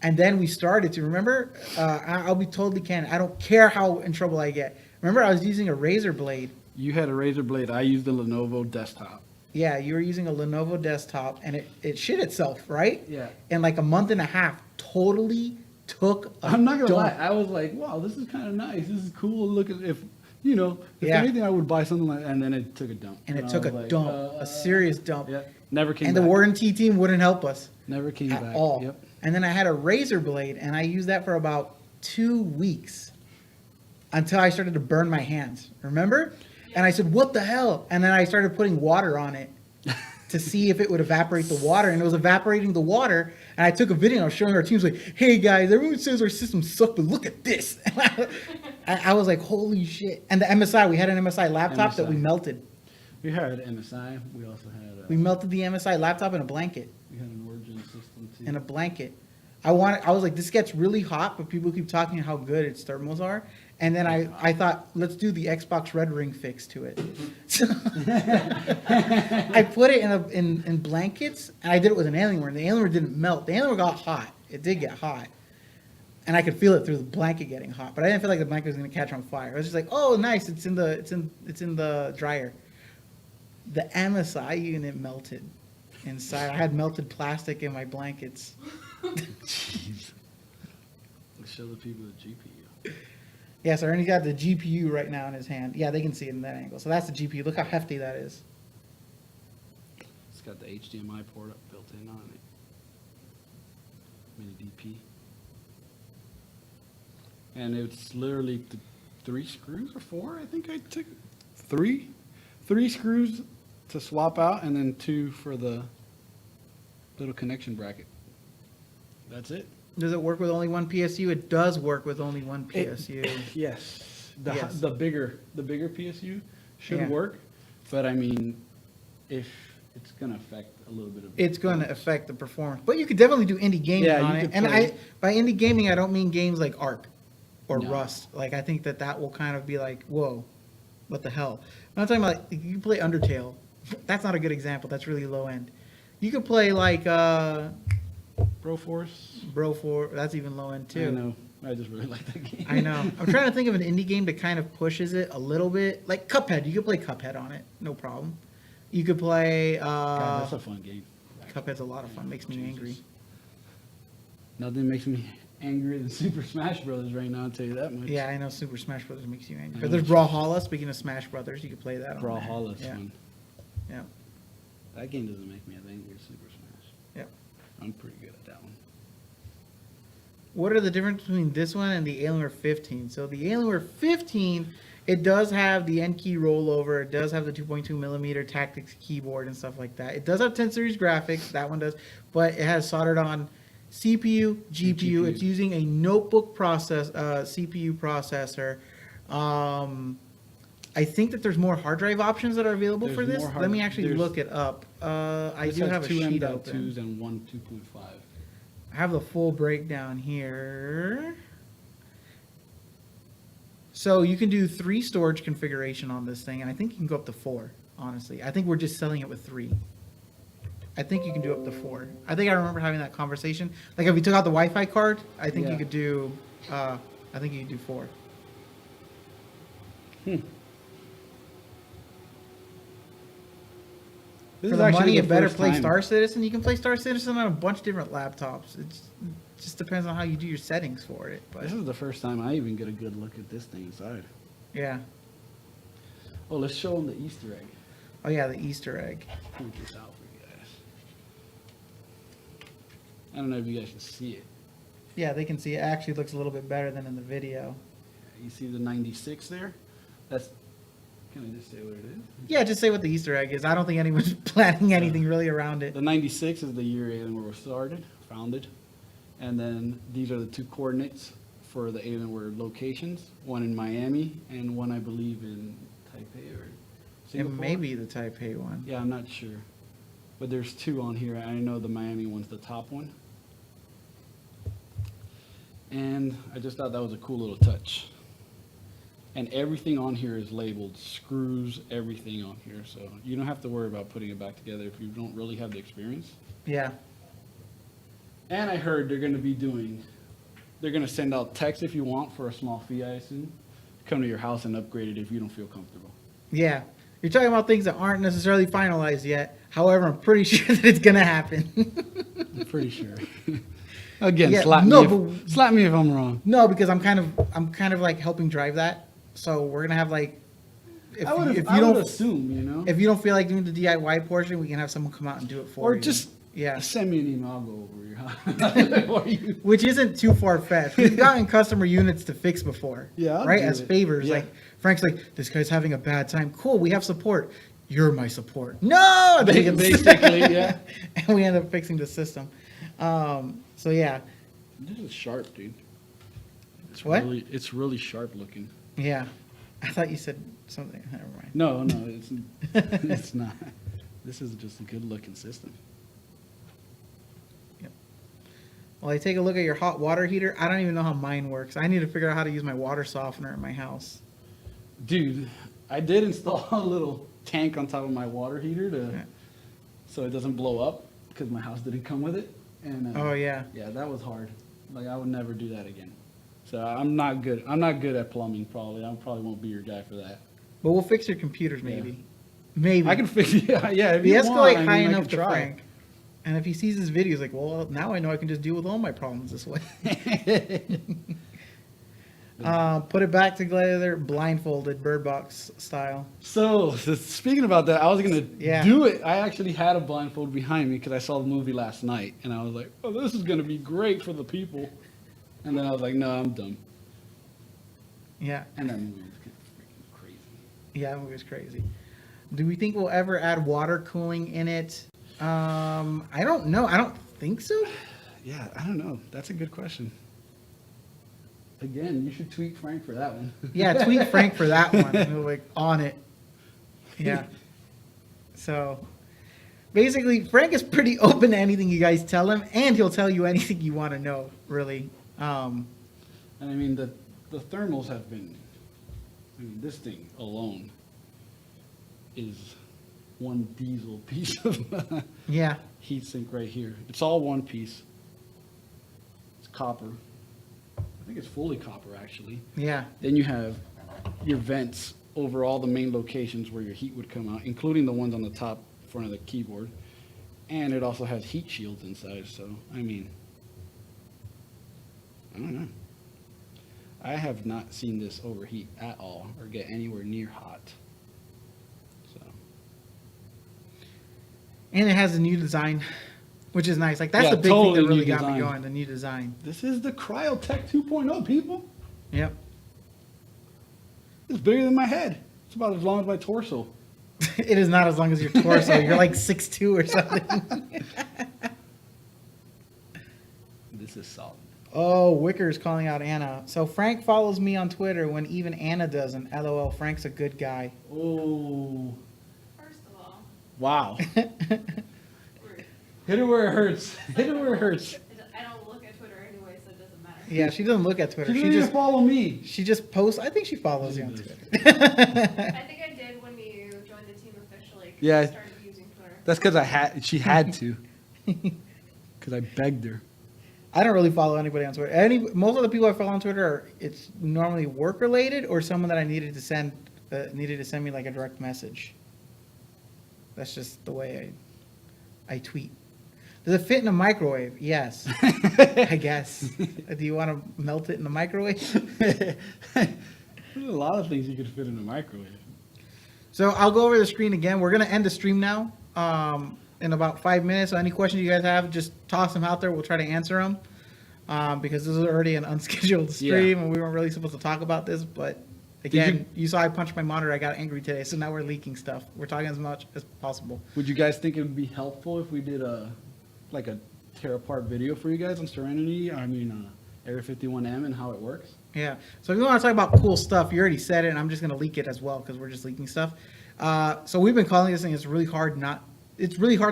And then we started to, remember, I'll be totally candid. I don't care how in trouble I get. Remember, I was using a Razer blade. You had a Razer blade. I used a Lenovo desktop. Yeah, you were using a Lenovo desktop, and it shit itself, right? Yeah. In like a month and a half, totally took a I'm not gonna dump. lie. I was like, wow, this is kind of nice. This is cool. Look at if Yeah. anything, I would buy something like. And then it took a dump. And it I took was a like, dump, a serious dump. Yeah. Never came And back. the warranty team wouldn't help us Never came at back. all. Yep. And then I had a Razer blade, and I used that for about 2 weeks until I started to burn my hands. Remember? And I said, "What the hell?" And then I started putting water on it to see if it would evaporate the water, and it was evaporating the water. And I took a video and I was showing our teams like, "Hey guys, everyone says our systems suck, but look at this." I was like, "Holy shit!" And the MSI, we had an MSI laptop that we MSI. melted. We had MSI. We also had. We melted the MSI laptop in a blanket. We had an Origin system too. In a blanket. I was like, this gets really hot, but people keep talking how good its thermals are. And then I thought, let's do the Xbox Red Ring fix to it. So I put it in blankets, and I did it with an Alienware, and the Alienware didn't melt. The Alienware got hot. It did get hot. And I could feel it through the blanket getting hot, but I didn't feel like the blanket was going to catch on fire. I was just like, oh, nice, it's in the dryer. The MSI unit melted inside. I had melted plastic in my blankets. Jeez. Let's show the people the GPU. Yeah, so Ernie's got the GPU right now in his hand. Yeah, they can see it in that angle. So that's the GPU. Look how hefty that is. It's got the HDMI port up built in on it. Mini DP. And it's literally 3 screws or 4. I think I took 3 screws to swap out, and then 2 for the little connection bracket. That's it. Does it work with only one PSU? It does work with only one PSU. Yes. Yes. The bigger PSU should Yeah. work, but I mean, if it's gonna affect a little bit of. It's going to affect the performance. But you could definitely do indie gaming Yeah, you on it. could And play- by indie gaming, I don't mean games like Ark or No. Rust. Like, I think that will kind of be like, whoa, what the hell? I'm talking about, like, you can play Undertale. That's not a good example. That's really low end. You could play, like, Broforce. Bro4. That's even low end, too. I know. I just really like that game. I know. I'm trying to think of an indie game that kind of pushes it a little bit. Like Cuphead. You could play Cuphead on it. No problem. You could play... God, that's a fun game. Cuphead's a lot of fun. Makes me Jesus. angry. Nothing makes me angrier than Super Smash Brothers right now, I'll tell you that much. Yeah, I know Super Smash Brothers makes you angry. I But know. there's Brawlhalla. Speaking of Smash Brothers, you could play that on there. Brawlhalla's Yeah. fun. Yeah. That game doesn't make me as angry as Super Smash. Yep. I'm pretty good at that one. What are the difference between this one and the Alienware 15? So the Alienware 15, it does have the N key rollover. It does have the 2.2 millimeter Tactics keyboard and stuff like that. It does have 10 series graphics. That one does. But it has soldered on CPU, GPU. It's using a notebook CPU processor. I think that there's more hard drive options that are available for There's this. more Let me actually there's- look it up. I This do has have a two sheet M.2s open. and one 2.5. I have the full breakdown here. So you can do 3 storage configuration on this thing, and I think you can go up to 4, honestly. I think we're just selling it with 3. I think you can do up to 4. I think I remember having that conversation. Like if we took out the Wi-Fi card, I think you Yeah. could do. I think you could do 4. This For is the actually money, the you better first play time. Star Citizen. You can play Star Citizen on a bunch of different laptops. It just depends on how you do your settings for it. But This is the first time I even get a good look at this thing inside. yeah. Oh, let's show them the Easter egg. Oh yeah, the Easter egg. Point this out for you guys. I don't know if you guys can see it. Yeah, they can see it actually looks a little bit better than in the video. You see the 96 there? That's, can I just say what it is? Yeah, just say what the Easter egg is. I don't think anyone's planning anything really around it. The 96 is the year Alienware was started, founded. And then these are the 2 coordinates for the Alienware locations, one in Miami and one I believe in Taipei or It Singapore. may be the Taipei one. Yeah, I'm not sure. But there's 2 on here. I know the Miami one's the top one. And I just thought that was a cool little touch. And everything on here is labeled, screws, everything on here. So you don't have to worry about putting it back together if you don't really have the experience. Yeah. And I heard they're going to send out text if you want for a small fee, I assume. Come to your house and upgrade it if you don't feel comfortable. Yeah. You're talking about things that aren't necessarily finalized yet. However, I'm pretty sure that it's going to happen. I'm pretty sure. Again, Yeah, slap me if I'm wrong. No, because I'm kind of like helping drive that. So we're going to have like if I would you don't assume, you know. if you don't feel like doing the DIY portion, we can have someone come out and do it for Or you. just yeah. send me an email, I'll go over your house. Or you- Which isn't too far fetched. We've gotten customer units to fix before. Yeah, I'll right? do As it. favors. Yeah. Like Frank's like, this guy's having a bad time. Cool, we have support. You're my support. No! And then he gets- Basically, yeah. and we end up fixing the system. So yeah. This is sharp, dude. It's What? It's really sharp looking. Yeah. I thought you said something. Never mind. No, it's it's not. This is just a good looking system. Well, I take a look at your hot water heater. I don't even know how mine works. I need to figure out how to use my water softener in my house. Dude, I did install a little tank on top of my water heater Yeah. so it doesn't blow up because my house didn't come with it. And Oh yeah. yeah, that was hard. Like I would never do that again. So I'm not good. I'm not good at plumbing. Probably. I probably won't be your guy for that. But we'll fix your computers maybe. Maybe. I can fix. Yeah, yeah. If We you escalate want, I high mean, I enough could to try. Frank. And if he sees this video, he's like, well, now I know I can just deal with all my problems this way. Put it back together, blindfolded, bird box style. So speaking about that, I was gonna Yeah. do it. I actually had a blindfold behind me because I saw the movie last night, and I was like, "Oh, this is gonna be great for the people." And then I was like, "No, I'm done." Yeah. And that movie was freaking crazy. Yeah, that movie's crazy. Do we think we'll ever add water cooling in it? I don't know. I don't think so. Yeah, I don't know. That's a good question. Again, you should tweet Frank for that one. Yeah, tweet Frank for that one. We're like on it. Yeah. So basically, Frank is pretty open to anything you guys tell him, and he'll tell you anything you want to know, really. And I mean, the thermals have been, I mean, this thing alone is one diesel piece of Yeah. heat sink right here. It's all one piece. It's copper. I think it's fully copper, actually. Yeah. Then you have your vents over all the main locations where your heat would come out, including the ones on the top front of the keyboard. And it also has heat shields inside, so, I mean, I don't know. I have not seen this overheat at all or get anywhere near hot. So, And it has a new design, which is nice. Like, that's Yeah, the big totally thing that really new got me design. going, the new design. this is the Cryotech 2.0, people. Yep. It's bigger than my head. It's about as long as my torso. It is not as long as your torso. You're like 6'2" or something. This is solid. Oh, Wicker's calling out Anna. So Frank follows me on Twitter when even Anna doesn't. LOL, Frank's a good guy. Oh, First of all, wow. rude. Hit it where it hurts. Hit it where it hurts. I don't look at Twitter anyway, so it doesn't matter. Yeah, she doesn't look at Twitter. You She didn't just even follow me. posts. I think she follows you on She Twitter. I think I did when you joined the team officially, 'cause Yeah. I started using Twitter. That's because she had to. Because I begged her. I don't really follow anybody on Twitter. Most of the people I follow on Twitter it's normally work related or someone that I needed to send me like a direct message. That's just the way I tweet. Does it fit in a microwave? Yes, I guess. Do you want to melt it in the microwave? There's a lot of things you could fit in a microwave. So I'll go over the screen again. We're gonna end the stream now. In about 5 minutes. So any questions you guys have, just toss them out there. We'll try to answer them. Because this is already an unscheduled stream and we weren't really supposed to talk about this. But again, you saw I punched my monitor. I got angry today. So now we're leaking stuff. We're talking as much as possible. Would you guys think it would be helpful if we did a tear apart video for you guys on Serenity? Area 51M and how it works? Yeah. So if you want to talk about cool stuff, you already said it, and I'm just going to leak it as well because we're just leaking stuff. So we've been calling this thing. It's really hard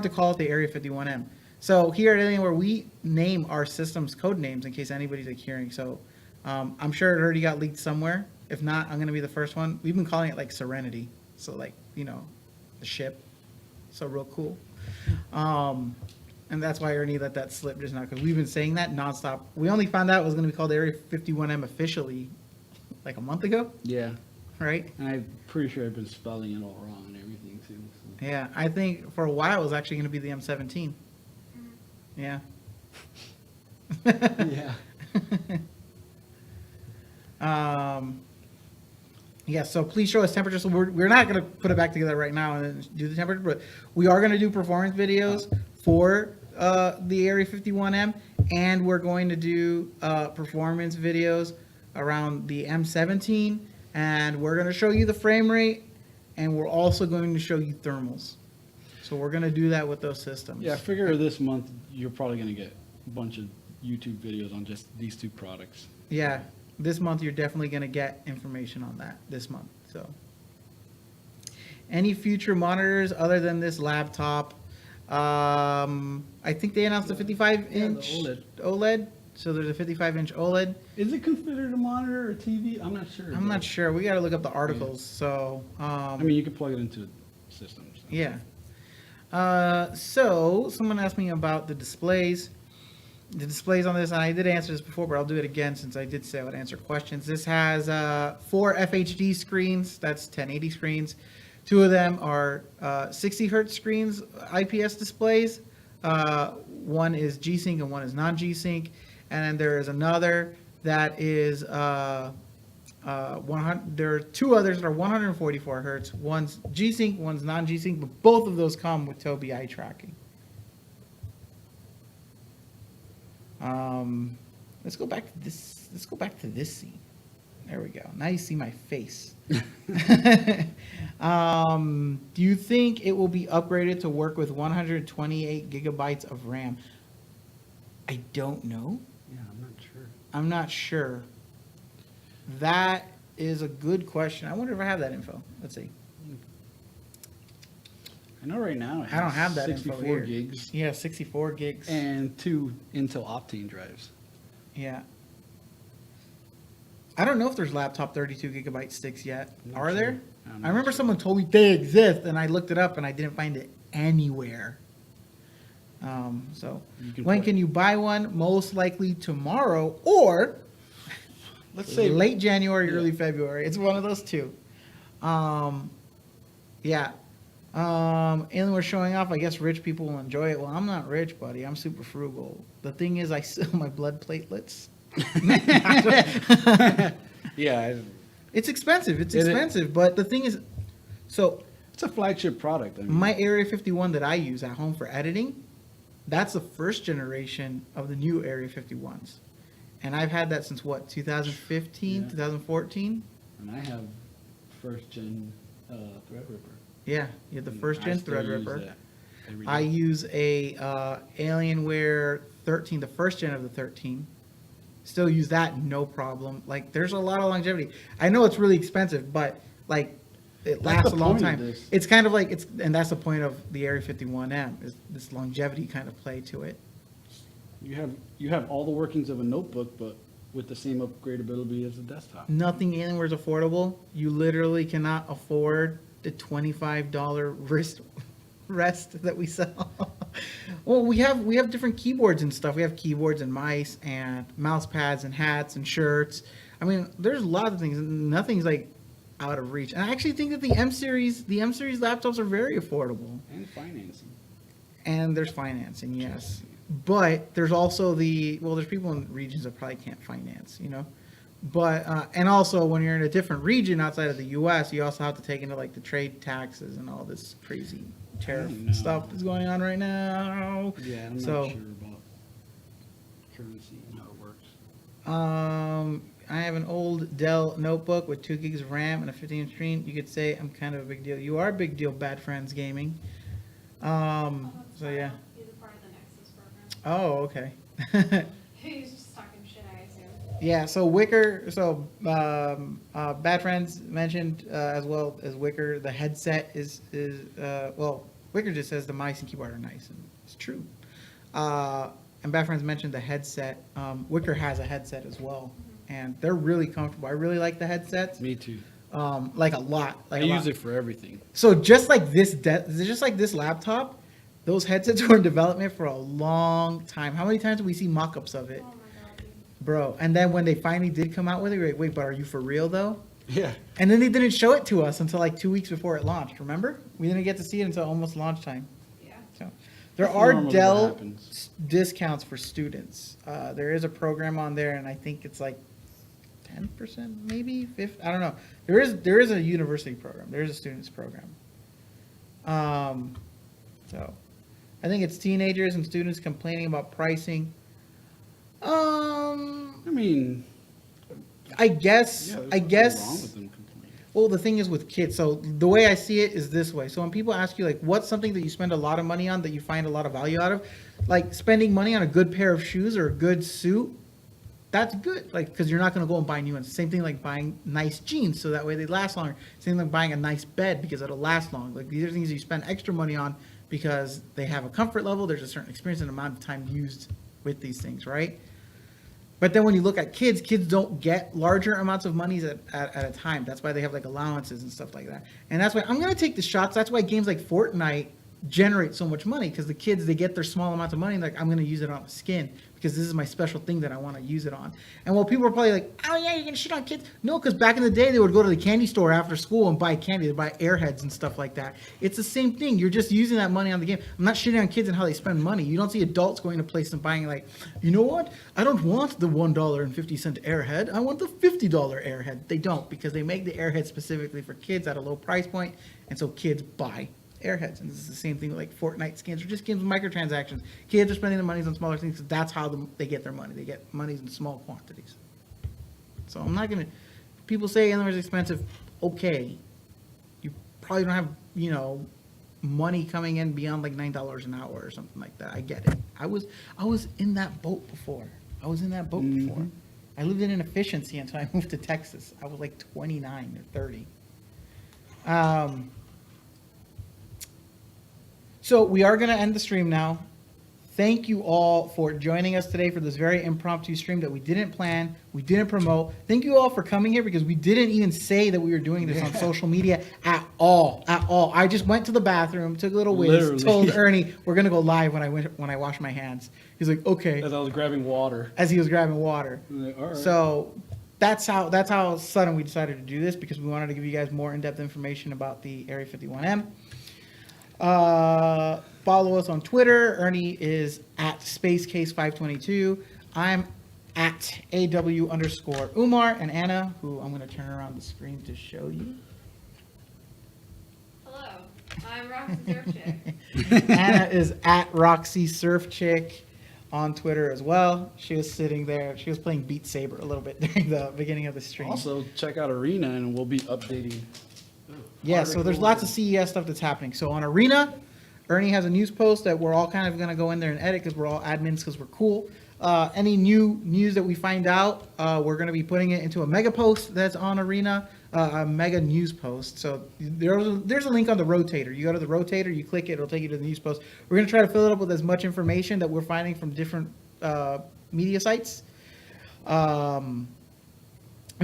to call it the Area 51M. So here at Alienware, we name our systems code names in case anybody's like hearing. So I'm sure it already got leaked somewhere. If not, I'm going to be the first one. We've been calling it like Serenity. So like, the ship. So real cool. And that's why I already let that slip just now because we've been saying that nonstop. We only found out it was going to be called Area 51M officially like a month ago. Yeah. Right? And I'm pretty sure I've been spelling it all wrong and everything too. So. Yeah, I think for a while it was actually going to be the M17. Yeah. Yeah. Yeah, so please show us temperature. So we're not going to put it back together right now and do the temperature, but we are going to do performance videos for the Area 51M, and we're going to do performance videos around the M17, and we're going to show you the frame rate, and we're also going to show you thermals. So we're going to do that with those systems. Yeah, I figure this month you're probably going to get a bunch of YouTube videos on just these two products. Yeah, this month you're definitely going to get information on that this month. So any future monitors other than this laptop? I think they announced a 55-inch OLED. So there's a 55-inch OLED. Is it considered a monitor or TV? I'm not sure. I'm not sure. We got to look up the articles. So you can plug it into systems. So. Yeah. So someone asked me about the displays. The displays on this, and I did answer this before, but I'll do it again since I did say I would answer questions. This has 4 FHD screens. That's 1080 screens. 2 of them are 60 hertz screens, IPS displays. One is G-Sync and one is non-G-Sync. And then there is another that is 100. There are 2 others that are 144 hertz. One's G-Sync, one's non-G-Sync, but both of those come with Tobii eye tracking. Let's go back to this. Let's go back to this scene. There we go. Now you see my face. Do you think it will be upgraded to work with 128 gigabytes of RAM? I don't know. Yeah, I'm not sure. I'm not sure. That is a good question. I wonder if I have that info. Let's see. I know right now I don't have that 64 info here. gigs. Yeah, 64 gigs. And 2 Intel Optane drives. Yeah. I don't know if there's laptop 32 gigabyte sticks yet. Are sure. there? I remember someone told me they exist, and I looked it up, and I didn't find it anywhere. So when can you buy one? Most likely tomorrow, or let's say late January, early February. It's one of those two. Yeah. And we're showing off. I guess rich people will enjoy it. Well, I'm not rich, buddy. I'm super frugal. The thing is, I sell my blood platelets. Yeah. It's expensive. It's expensive. But the thing is, so it's a flagship product. My Area 51 that I use at home for editing, that's the first generation of the new Area 51s. And I've had that since what, 2015, 2014? And I have first gen Threadripper. Yeah, you have the first gen Threadripper. I use a Alienware 13, the first gen of the 13. Still use that, no problem. Like, there's a lot of longevity. I know it's really expensive, but like, it lasts a long time. It's kind of like and that's the point of the Area 51M, is this longevity kind of play to it. You have all the workings of a notebook, but with the same upgradability as a desktop. Nothing Alienware is affordable. You literally cannot afford the $25 rest that we sell. Well, we have different keyboards and stuff. We have keyboards and mice and mouse pads and hats and shirts. I mean, there's a lot of things. Nothing's like out of reach. And I actually think that the M series laptops are very affordable. And financing. And there's financing, yes. But there's also there's people in regions that probably can't finance, you know. But and also when you're in a different region outside of the U.S., you also have to take into like the trade taxes and all this crazy tariff stuff that's going on right now. Yeah, I'm not So, sure about currency and how it works. I have an old Dell notebook with 2 gigs of RAM and a 15-inch screen. You could say I'm kind of a big deal. You are a big deal, Bad Friends Gaming. So yeah. He's a part of the Nexus program. Oh, okay. He's just talking shit, I assume. Yeah, so Wicker, Bad Friends mentioned as well as Wicker, the headset is Wicker just says the mice and keyboard are nice, and it's true. And Bad Friends mentioned the headset. Wicker has a headset as well, and they're really comfortable. I really like the headsets. Me too. Like a lot. I use it for everything. So just like this laptop, those headsets were in development for a long time. How many times did we see mock-ups of it? Oh my god, dude. Bro, and then when they finally did come out with it, we were like, wait, but are you for real though? Yeah. And then they didn't show it to us until like 2 weeks before it launched, remember? We didn't get to see it until almost launch time. Yeah. So there That's are normally what Dell happens. discounts for students. There is a program on there, and I think it's like 10%, maybe 50. I don't know. There is a university program. There is a students program. So I think it's teenagers and students complaining about pricing. I mean, I guess. yeah, there's I nothing guess. wrong with them complaining. Well, the thing is with kids, so the way I see it is this way. So when people ask you, like, what's something that you spend a lot of money on that you find a lot of value out of? Like, spending money on a good pair of shoes or a good suit, that's good. Like, because you're not going to go and buy new ones. Same thing like buying nice jeans, so that way they last longer. Same like buying a nice bed because it'll last long. Like, these are things you spend extra money on because they have a comfort level. There's a certain experience and amount of time used with these things, right? But then when you look at kids don't get larger amounts of money at a time. That's why they have like allowances and stuff like that. And that's why I'm going to take the shots. That's why games like Fortnite generate so much money, because the kids, they get their small amounts of money and like, I'm going to use it on a skin because this is my special thing that I want to use it on. And while people are probably like, oh yeah, you're going to shit on kids. No, because back in the day, they would go to the candy store after school and buy candy. They buy Airheads and stuff like that. It's the same thing. You're just using that money on the game. I'm not shitting on kids and how they spend money. You don't see adults going to place and buying like, you know what? I don't want the $1.50 Airhead. I want the $50 Airhead. They don't, because they make the Airhead specifically for kids at a low price point, and so kids buy Airheads. And this is the same thing with like Fortnite skins or just skins with microtransactions. Kids are spending their money on smaller things. So that's how they get their money. They get money in small quantities. So I'm not gonna. People say Alienware is expensive. Okay, you probably don't have money coming in beyond like $9 an hour or something like that. I get it. I was in that boat before. I lived in inefficiency until I moved to Texas. I was like 29 or 30. So we are going to end the stream now. Thank you all for joining us today for this very impromptu stream that we didn't plan, we didn't promote. Thank you all for coming here, because we didn't even say that we were doing this on social media at all. I just went to the bathroom, took a little whiz, Literally. told Ernie we're going to go live when I wash my hands. He's like, okay, As I was grabbing water. as he was grabbing water. I'm like, all right. So that's how sudden we decided to do this, because we wanted to give you guys more in-depth information about the Area-51m. Follow us on Twitter. Ernie is at SpaceCase522. I'm at AW_Umar. And Anna, who I'm going to turn around the screen to show you. Hello, I'm Roxy Surf Chick. Anna is at Roxy Surf Chick on Twitter as well. She was sitting there. She was playing Beat Saber a little bit during the beginning of the stream. Also, check out Arena, and we'll be updating. Yeah, so there's lots of CES stuff that's happening. So on Arena, Ernie has a news post that we're all kind of going to go in there and edit, because we're all admins, because we're cool. Any new news that we find out, we're going to be putting it into a mega post that's on Arena, a mega news post. So there's a link on the rotator. You go to the rotator, you click it, it'll take you to the news post. We're going to try to fill it up with as much information that we're finding from different media sites, and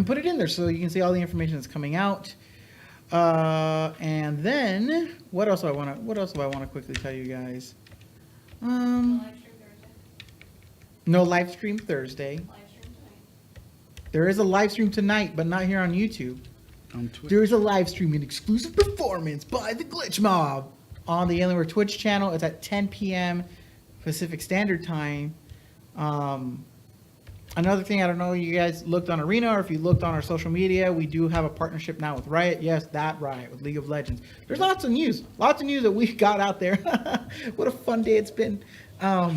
put it in there so you can see all the information that's coming out. And then what else do I want to quickly tell you guys? Live stream Thursday. No live stream Thursday. Live stream tonight. There is a live stream tonight, but not here on YouTube. On Twitch. There is a live stream, an exclusive performance by the Glitch Mob on the Alienware Twitch channel. It's at 10 p.m. Pacific Standard Time. Another thing, I don't know if you guys looked on Arena or if you looked on our social media, we do have a partnership now with Riot. Yes, that Riot with League of Legends. There's lots of news that we got out there. What a fun day it's been. Yeah,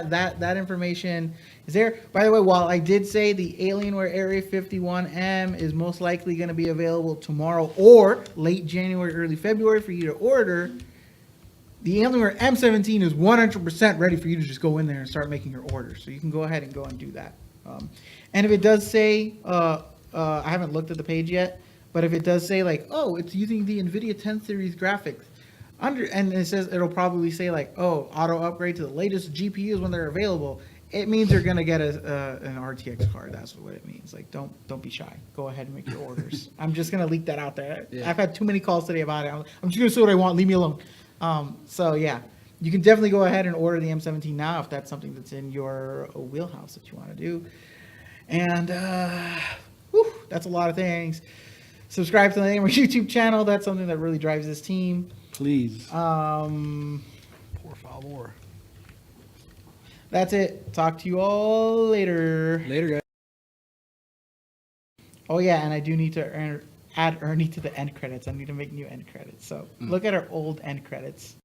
that information is there. By the way, while I did say the Alienware Area-51m is most likely going to be available tomorrow or late January, early February for you to order, the Alienware M17 is 100% ready for you to just go in there and start making your orders. So you can go ahead and go and do that. And if it does say, I haven't looked at the page yet, but if it does say like, oh, it's using the NVIDIA 10 series graphics, and it says, it'll probably say like, oh, auto upgrade to the latest GPUs when they're available. It means you're gonna get an RTX card. That's what it means. Like, don't be shy. Go ahead and make your orders. I'm just gonna leak that out there. Yeah. I've had too many calls today about it. I'm just gonna say what I want. Leave me alone. So yeah, you can definitely go ahead and order the M17 now if that's something that's in your wheelhouse that you want to do. And that's a lot of things. Subscribe to the Alienware YouTube channel. That's something that really drives this team. Please. Por favor. That's it. Talk to you all later. Later, guys. Oh yeah, and I do need to add Ernie to the end credits. I need to make new end credits. So look at our old end credits.